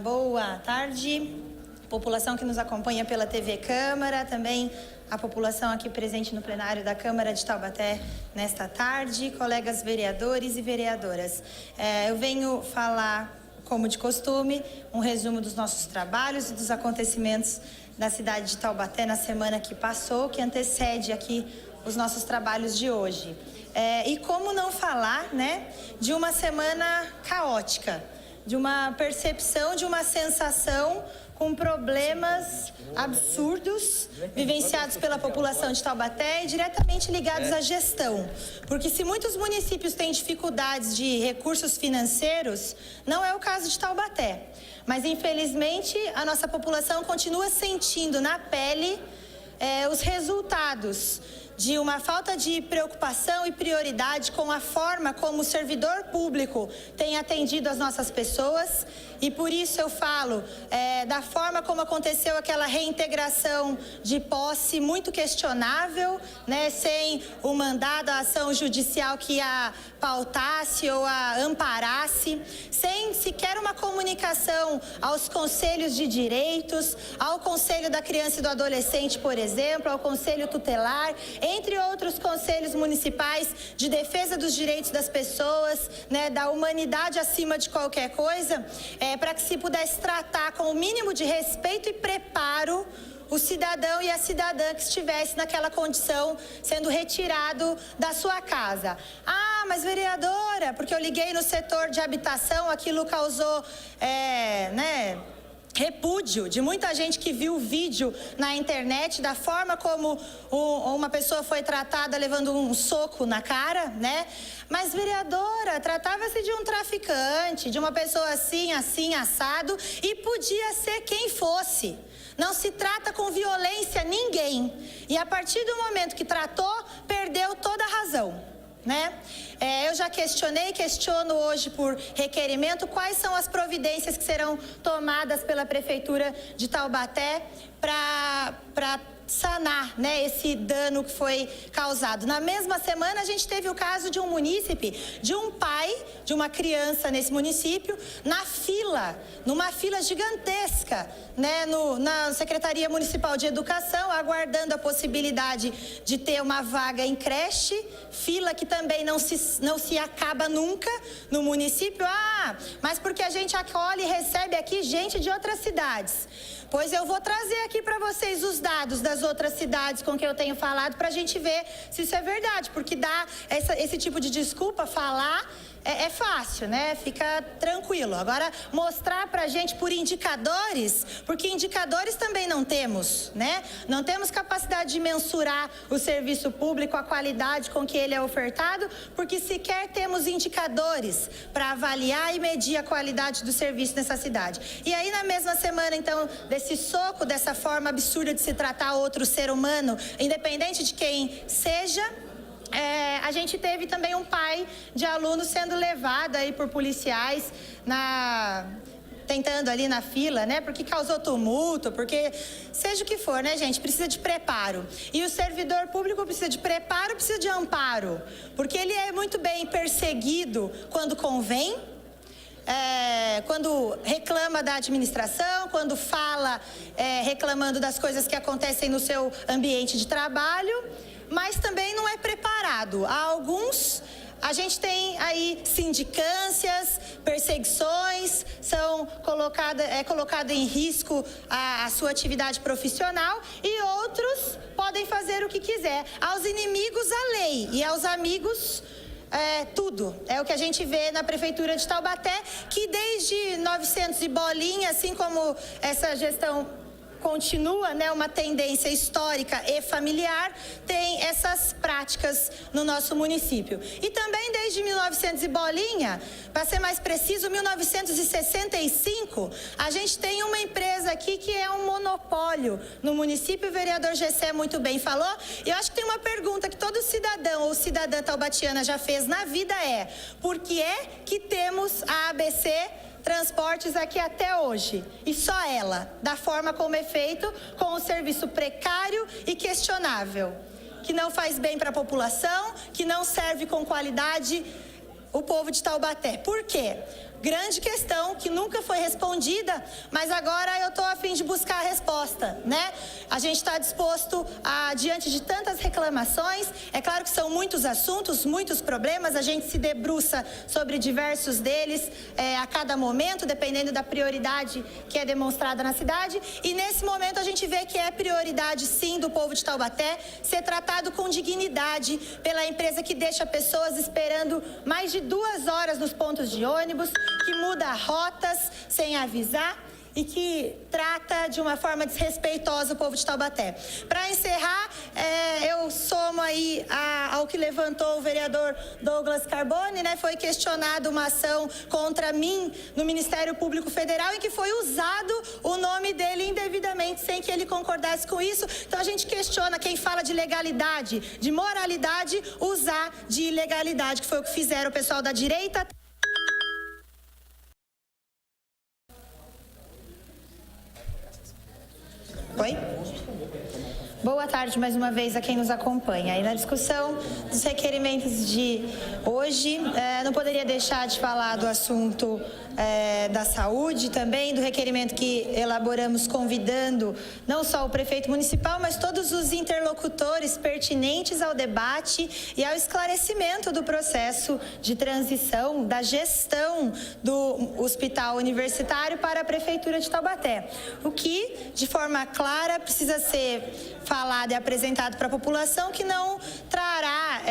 Boa tarde, população que nos acompanha pela TV Câmara, também a população aqui presente no plenário da Câmara de Taubaté nesta tarde, colegas vereadores e vereadoras. Eu venho falar, como de costume, um resumo dos nossos trabalhos e dos acontecimentos da cidade de Taubaté na semana que passou, que antecede aqui os nossos trabalhos de hoje. E como não falar, né, de uma semana caótica, de uma percepção, de uma sensação com problemas absurdos vivenciados pela população de Taubaté e diretamente ligados à gestão. Porque se muitos municípios têm dificuldades de recursos financeiros, não é o caso de Taubaté. Mas, infelizmente, a nossa população continua sentindo na pele os resultados de uma falta de preocupação e prioridade com a forma como o servidor público tem atendido as nossas pessoas. E por isso eu falo da forma como aconteceu aquela reintegração de posse muito questionável, né, sem o mandado, a ação judicial que a pautasse ou a amparasse, sem sequer uma comunicação aos conselhos de direitos, ao Conselho da Criança e do Adolescente, por exemplo, ao Conselho Tutelar, entre outros conselhos municipais de defesa dos direitos das pessoas, né, da humanidade acima de qualquer coisa, para que se pudesse tratar com o mínimo de respeito e preparo o cidadão e a cidadã que estivesse naquela condição sendo retirado da sua casa. Ah, mas vereadora, porque eu liguei no setor de habitação, aquilo causou, repúdio de muita gente que viu o vídeo na internet da forma como uma pessoa foi tratada levando um soco na cara, né? Mas, vereadora, tratava-se de um traficante, de uma pessoa assim, assado, e podia ser quem fosse. Não se trata com violência ninguém. E a partir do momento que tratou, perdeu toda a razão, né? Eu já questiono hoje por requerimento quais são as providências que serão tomadas pela Prefeitura de Taubaté para sanar, né, esse dano que foi causado. Na mesma semana, a gente teve o caso de um munícipe, de um pai de uma criança nesse município, numa fila gigantesca, né, na Secretaria Municipal de Educação, aguardando a possibilidade de ter uma vaga em creche, fila que também não se acaba nunca no município. Ah, mas porque a gente acolhe e recebe aqui gente de outras cidades. Pois eu vou trazer aqui para vocês os dados das outras cidades com que eu tenho falado para a gente ver se isso é verdade, porque dar esse tipo de desculpa, falar, é fácil, né? Fica tranquilo. Agora, mostrar pra gente por indicadores, porque indicadores também não temos, né? Não temos capacidade de mensurar o serviço público, a qualidade com que ele é ofertado, porque sequer temos indicadores para avaliar e medir a qualidade do serviço nessa cidade. E aí, na mesma semana, então, desse soco, dessa forma absurda de se tratar outro ser humano, independente de quem seja, a gente teve também um pai de aluno sendo levado aí por policiais tentando ali na fila, né? Porque causou tumulto, porque seja o que for, né, gente? Precisa de preparo. E o servidor público precisa de preparo, precisa de amparo. Porque ele é muito bem perseguido quando convém, quando reclama da administração, quando fala reclamando das coisas que acontecem no seu ambiente de trabalho, mas também não é preparado. Há alguns, a gente tem aí sindicâncias, perseguições, é colocado em risco a sua atividade profissional, e outros podem fazer o que quiser. Aos inimigos a lei e aos amigos tudo. É o que a gente vê na Prefeitura de Taubaté, que desde 900 e bolinha, assim como essa gestão continua, né, uma tendência histórica e familiar, tem essas práticas no nosso município. E também desde 1900 e bolinha, para ser mais preciso, 1965, a gente tem uma empresa aqui que é um monopólio no município, o vereador Gessé muito bem falou, e eu acho que tem uma pergunta que todo cidadão ou cidadã taubatiana já fez na vida, por que é que temos a ABC Transportes aqui até hoje, e só ela, da forma como é feito, com um serviço precário e questionável, que não faz bem para a população, que não serve com qualidade o povo de Taubaté. Por quê? Grande questão que nunca foi respondida, mas agora eu estou a fim de buscar a resposta, né? A gente está disposto a, diante de tantas reclamações, é claro que são muitos assuntos, muitos problemas, a gente se debruça sobre diversos deles a cada momento, dependendo da prioridade que é demonstrada na cidade, e nesse momento a gente vê que é prioridade sim do povo de Taubaté ser tratado com dignidade pela empresa que deixa pessoas esperando mais de 2 horas nos pontos de ônibus, que muda rotas sem avisar e que trata de uma forma desrespeitosa o povo de Taubaté. Para encerrar, eu somo aí ao que levantou o vereador Douglas Carbone, né? Foi questionada uma ação contra mim no Ministério Público Federal em que foi usado o nome dele indevidamente, sem que ele concordasse com isso. Então a gente questiona quem fala de legalidade, de moralidade, usar de ilegalidade, que foi o que fizeram o pessoal da direita. Oi? Boa tarde mais uma vez a quem nos acompanha. E na discussão dos requerimentos de hoje, não poderia deixar de falar do assunto da saúde, também do requerimento que elaboramos convidando não só o prefeito municipal, mas todos os interlocutores pertinentes ao debate e ao esclarecimento do processo de transição da gestão do hospital universitário para a prefeitura de Taubaté. O que, de forma clara, precisa ser falado e apresentado para a população, que não trará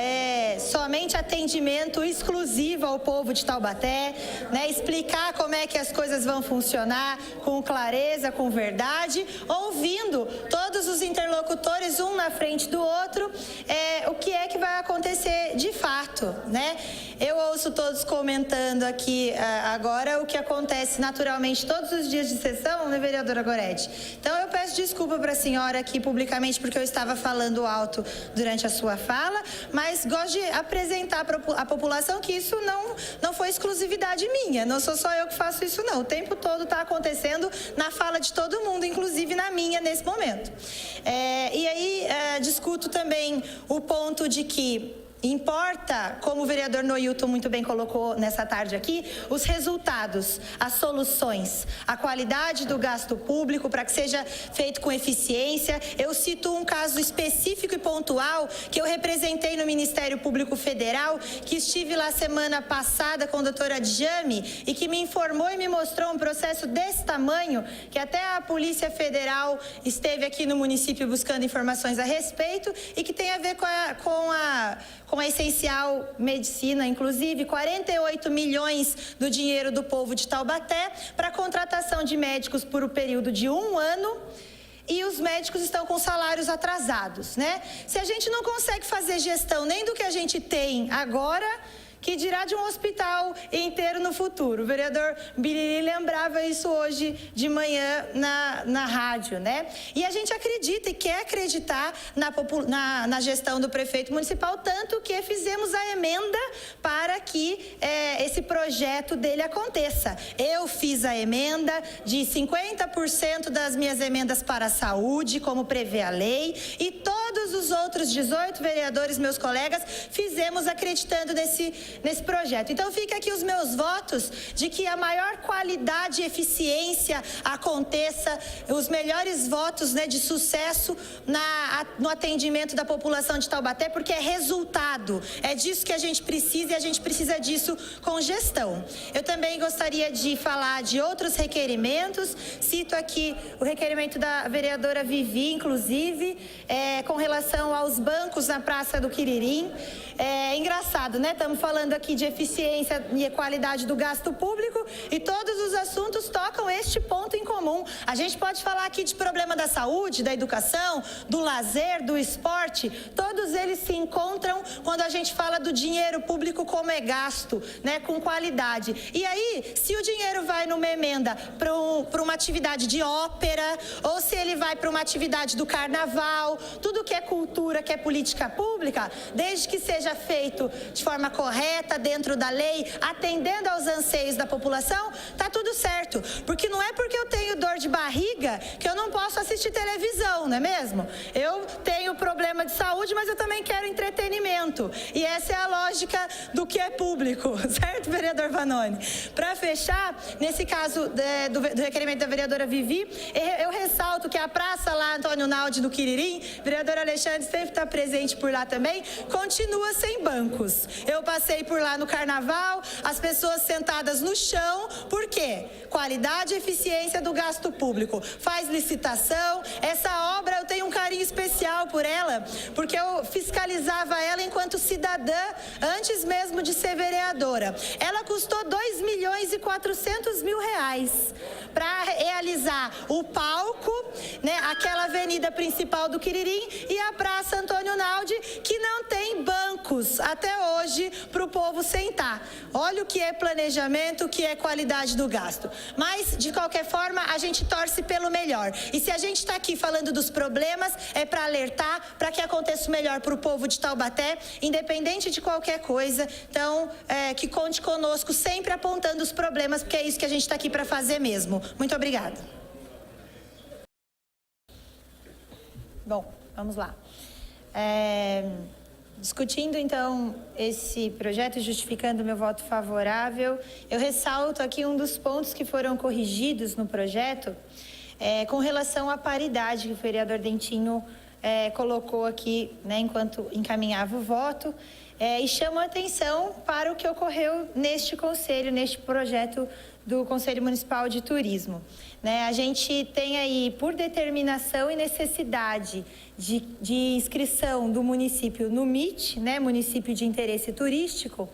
somente atendimento exclusivo ao povo de Taubaté, né, explicar como é que as coisas vão funcionar com clareza, com verdade, ouvindo todos os interlocutores, um na frente do outro, o que é que vai acontecer de fato, né? Eu ouço todos comentando aqui agora o que acontece naturalmente todos os dias de sessão, né, vereadora Goretti? Então eu peço desculpa para a senhora aqui publicamente porque eu estava falando alto durante a sua fala, mas gosto de apresentar para a população que isso não foi exclusividade minha, não sou só eu que faço isso não, o tempo todo está acontecendo na fala de todo mundo, inclusive na minha nesse momento. E aí discuto também o ponto de que importa, como o vereador Noilton muito bem colocou nessa tarde aqui, os resultados, as soluções, a qualidade do gasto público para que seja feito com eficiência. Eu cito um caso específico e pontual que eu representei no Ministério Público Federal, que estive lá semana passada com a doutora Djame e que me informou e me mostrou um processo desse tamanho, que até a Polícia Federal esteve aqui no município buscando informações a respeito e que tem a ver com a Essencial Medicina, inclusive 48 milhões do dinheiro do povo de Taubaté para a contratação de médicos por um período de 1 ano. E os médicos estão com salários atrasados, né? Se a gente não consegue fazer gestão nem do que a gente tem agora, que dirá de um hospital inteiro no futuro. O vereador Biriri lembrava isso hoje de manhã na rádio, né? E a gente acredita e quer acreditar na gestão do prefeito municipal, tanto que fizemos a emenda para que esse projeto dele aconteça. Eu fiz a emenda de 50% das minhas emendas para a saúde, como prevê a lei, e todos os outros 18 vereadores, meus colegas, fizemos acreditando nesse projeto. Então fica aqui os meus votos de que a maior qualidade e eficiência aconteça, os melhores votos, né, de sucesso no atendimento da população de Taubaté, porque é resultado, é disso que a gente precisa e a gente precisa disso com gestão. Eu também gostaria de falar de outros requerimentos, cito aqui o requerimento da vereadora Vivi, inclusive, com relação aos bancos na Praça do Quiririm. É engraçado, né? Estamos falando aqui de eficiência e qualidade do gasto público e todos os assuntos tocam este ponto em comum. A gente pode falar aqui de problema da saúde, da educação, do lazer, do esporte, todos eles se encontram quando a gente fala do dinheiro público como é gasto, né? Com qualidade. E aí, se o dinheiro vai numa emenda para uma atividade de ópera, ou se ele vai para uma atividade do carnaval, tudo que é cultura, que é política pública, desde que seja feito de forma correta, dentro da lei, atendendo aos anseios da população, tá tudo certo. Porque não é porque eu tenho dor de barriga que eu não posso assistir televisão, não é mesmo? Eu tenho tenho problema de saúde, mas eu também quero entretenimento. E essa é a lógica do que é público, certo, vereador Vanoni? Para fechar, nesse caso do requerimento da vereadora Vivi, eu ressalto que a praça lá, Antônio Naldi, do Quiririm, vereador Alexandre sempre está presente por lá também, continua sem bancos. Eu passei por lá no carnaval, as pessoas sentadas no chão, por quê? Qualidade e eficiência do gasto público. Faz licitação, essa obra eu tenho um carinho especial por ela, porque eu fiscalizava ela enquanto cidadã, antes mesmo de ser vereadora. Ela custou 2.400.000 para realizar o palco, né, aquela avenida principal do Quiririm e a Praça Antônio Naldi, que não tem bancos até hoje para o povo sentar. Olha o que é planejamento, o que é qualidade do gasto. Mas, de qualquer forma, a gente torce pelo melhor. E se a gente está aqui falando dos problemas, é para alertar, para que aconteça o melhor para o povo de Taubaté, independente de qualquer coisa. Então, que conte conosco, sempre apontando os problemas, porque é isso que a gente está aqui para fazer mesmo. Muito obrigada. Bom, vamos lá. Discutindo, então, esse projeto e justificando meu voto favorável, eu ressalto aqui um dos pontos que foram corrigidos no projeto, com relação à paridade que o vereador Dentinho colocou aqui, né, enquanto encaminhava o voto, e chama a atenção para o que ocorreu neste conselho, neste projeto do Conselho Municipal de Turismo. Né, a gente tem aí, por determinação e necessidade de inscrição do município no MIT, né, Município de Interesse Turístico,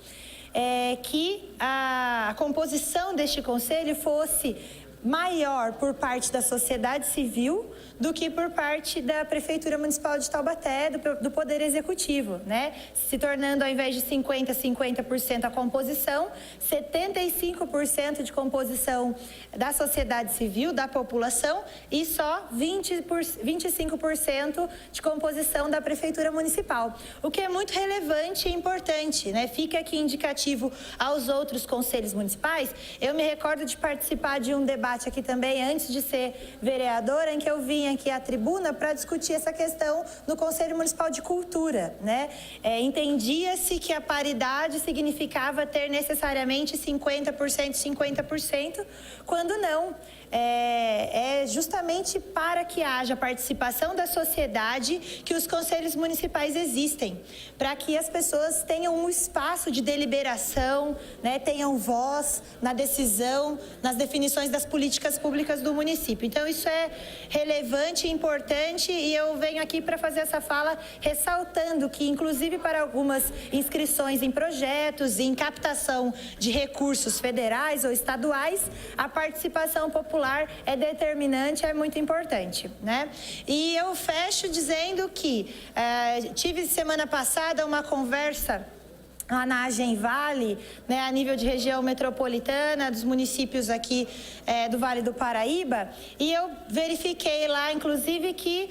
que a composição deste conselho fosse maior por parte da sociedade civil do que por parte da Prefeitura Municipal de Taubaté, do Poder Executivo, né? Se tornando, ao invés de 50% a composição, 75% de composição da sociedade civil, da população, e só 25% de composição da Prefeitura Municipal. O que é muito relevante e importante, né? Fica aqui indicativo aos outros conselhos municipais. Eu me recordo de participar de um debate aqui também, antes de ser vereadora, em que eu vim aqui à tribuna para discutir essa questão no Conselho Municipal de Cultura, né? Entendia-se que a paridade significava ter necessariamente 50%, quando não. É justamente para que haja participação da sociedade que os conselhos municipais existem, para que as pessoas tenham um espaço de deliberação, né, tenham voz na decisão, nas definições das políticas públicas do município. Então, isso é relevante e importante, e eu venho aqui para fazer essa fala ressaltando que, inclusive para algumas inscrições em projetos, em captação de recursos federais ou estaduais, a participação popular é determinante, é muito importante, né? E eu fecho dizendo que tive semana passada uma conversa lá na Agenvale, né, a nível de região metropolitana, dos municípios aqui do Vale do Paraíba, e eu verifiquei lá, inclusive, que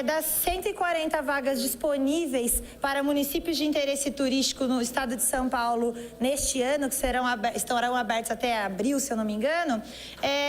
das 140 vagas disponíveis para municípios de interesse turístico no estado de São Paulo neste ano, que estarão abertos até abril, se eu não me engano,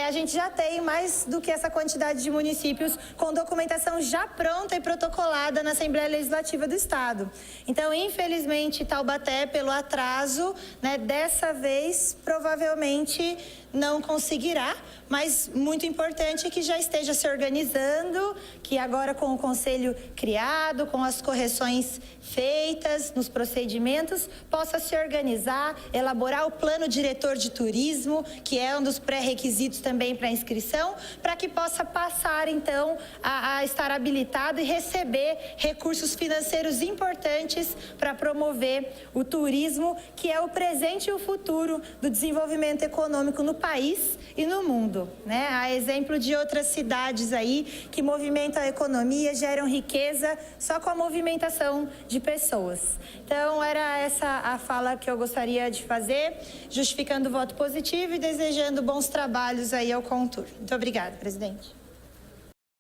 a gente já tem mais do que essa quantidade de municípios com documentação já pronta e protocolada na Assembleia Legislativa do Estado. Então, infelizmente, Taubaté, pelo atraso, né, dessa vez provavelmente não conseguirá, mas muito importante é que já esteja se organizando, que agora com o conselho criado, com as correções feitas nos procedimentos, possa se organizar, elaborar o plano diretor de turismo, que é um dos pré-requisitos também para a inscrição, para que possa passar então a estar habilitado e receber recursos financeiros importantes para promover o turismo, que é o presente e o futuro do desenvolvimento econômico no país e no mundo, né? Há exemplo de outras cidades aí que movimentam a economia, geram riqueza só com a movimentação de pessoas. Então, era essa a fala que eu gostaria de fazer, justificando o voto positivo e desejando bons trabalhos aí ao Contur. Muito obrigada, presidente.